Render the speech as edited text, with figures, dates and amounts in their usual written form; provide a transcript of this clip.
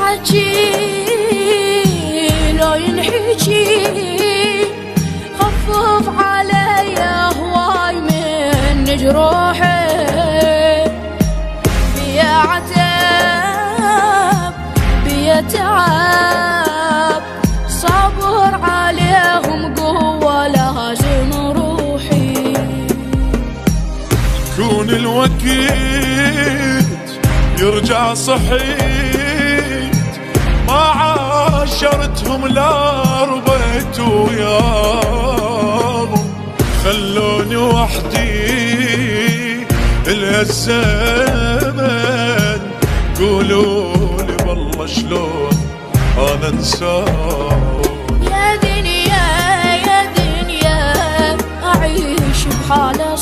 حكي لو ينحكي خفف علي هواي من جروحي بيا عتاب بيا تعب صبر عليهم قوة لازم روحي كون الوقت يرجع صحيت ما عاشرتهم لا ربيت وياهم خلوني وحدي الهالزمن قولولي بالله شلون انا انساهم يا دنيا اعيش بحالة